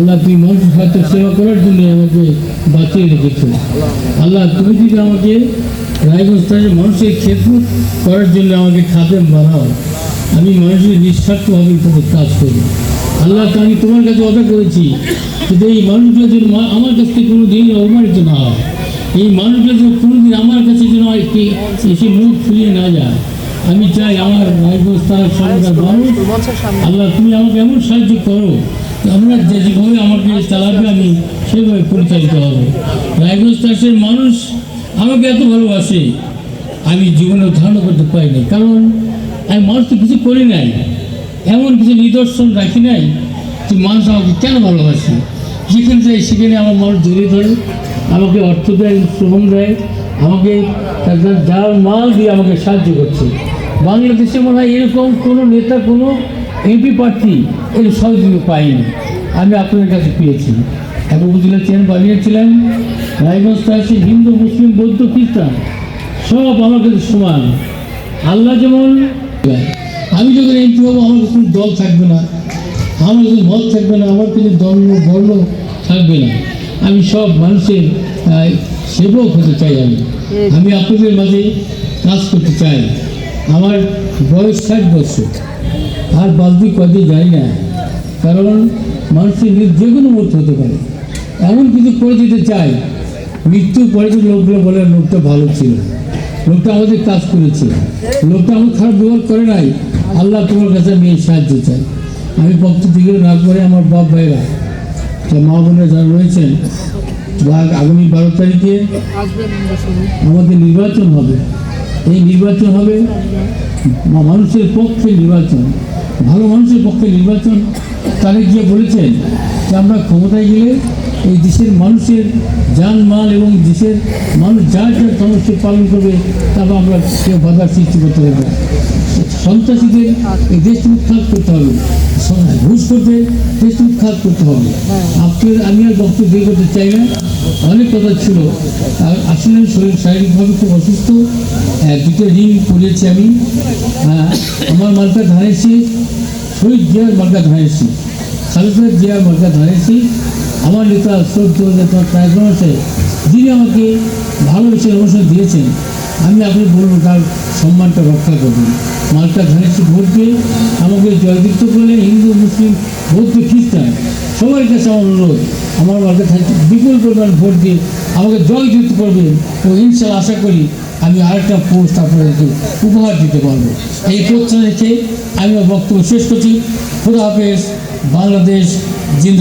আল্লাহ তুমি মানুষের সাথে সেবা করার জন্য আমাকে বাঁচিয়ে রেখেছো। আল্লাহ তুমি যদি আমাকে রায়গঞ্জ থানার মানুষের খেদমত করার জন্য আমাকে খাদেম বানাও, আমি মানুষের নিঃস্বার্থভাবে তোমার কাজ করি। আল্লাহ আমি তোমার কাছে অর্ডার করেছি কিন্তু এই মানুষগুলো যেন আমার কাছ থেকে কোনো দিন অপমানিত না হয়, এই মানুষগুলো যেন কোনোদিন আমার কাছে যেন এসে মুখ ফুলিয়ে না যায়। আমি চাই আমার রায়গঞ্জ থানার সরকার মানুষ আল্লাহ তুমি আমাকে এমন সাহায্য করো, আমরা যেভাবে আমাকে চালাবে আমি সেভাবে পরিচালিত হব। রায়গঞ্জ থানার মানুষ আমাকে এত ভালোবাসে আমি জীবনেও ধারণা করতে পারিনি, কারণ আমি মানুষকে কিছু করি নাই, এমন কিছু নিদর্শন রাখি নাই যে মানুষ আমাকে কেন ভালোবাসে। যেখানে যাই সেখানে আমার মানুষ জড়িয়ে ধরে, আমাকে অর্থ দেয়, শ্রম দেয়, আমাকে যার মাল দিয়ে আমাকে সাহায্য করছে। বাংলাদেশে মনে হয় এরকম কোনো নেতা, কোনো এমপি প্রার্থী এর সহযোগী পাইনি, আমি আপনাদের কাছে পেয়েছি। এক উপজেলা চেয়ার বানিয়েছিলাম, রায়গঞ্জ থানায় হিন্দু, মুসলিম, বৌদ্ধ, খ্রিস্টান সব আমার কাছে সমান। আল্লাহ যেমন, আমি যখন এমপি হবো আমার কোনো দল থাকবে না, আমার কোনো মত থাকবে না, আমার কোনো ধর্ম বর্ণ থাকবে না, আমি সব মানুষের সেবক হতে চাই। আমি আপনাদের মাঝে কাজ করতে চাই। আমার বয়স 60 বছর, আর বালতি কদিন যাই না, কারণ মানুষের যে কোনো মুহূর্তে হতে পারে, এমন কিছু করে দিতে চাই মৃত্যুর পরে যে লোকগুলো বলে লোকটা ভালো ছিল, লোকটা আমাদের কাজ করেছে, লোকটা আমার খারাপ ব্যবহার করে নাই। আল্লাহ তোমার কাছে আমি এই সাহায্য চাই। আমি বক্তব্য দিকে না করে আমার বাপ ভাইরা, মা বোনেরা যারা রয়েছেন, আগামী 12 তারিখে আমাদের নির্বাচন হবে। এই নির্বাচন হবে মানুষের পক্ষে নির্বাচন, ভালো মানুষের পক্ষে নির্বাচন। তারা গিয়ে বলেছেন যে আমরা ক্ষমতায় গেলে এই দেশের মানুষের জানমাল এবং দেশের মানুষ যা যা সমস্যা পালন করবে তারপর আমরা কেউ বাধার সৃষ্টি করতে পারবো। সন্ত্রাসীদের এই দেশকে উৎখাত করতে হবে, ঘুষ করতে দেশকে উৎখাত করতে হবে। আমি আর বক্তব্য দিয়ে করতে চাই না, অনেক কথা ছিল। আর আসলে শরীর শারীরিকভাবে খুব অসুস্থ, 2টা রিং পড়িয়েছি আমি। আমার মার্কা ধারেছি, শহীদ জিয়ার মার্কা ধারেছি, খালেদা জিয়ার মার্কা ধারেছি। আমার নেতা শ্রদ্ধেয় নেতা রায়গঞ্জ যিনি আমাকে ভালোবেসে অবসর দিয়েছেন, আমি আপনি বলবো তার সম্মানটা রক্ষা করবেন। মার্কা ধারেছি ভোট দিয়ে আমাকে জয়যুক্ত করলে হিন্দু, মুসলিম, বৌদ্ধ, খ্রিস্টান সবার কাছে আমার অনুরোধ, আমার মার্কা ধারেছি বিপুল পরিমাণ ভোট দিয়ে আমাকে জয়যুক্ত করবেন এবং ইনশাল্লাহ আশা করি আমি আরেকটা পোস্ট আপনাদেরকে উপহার দিতে পারবো। এই প্রত্যাশা রেখে আমি বক্তব্য শেষ করছি। খোদা হাফেজ। বাংলাদেশ জিন্দাবাদ।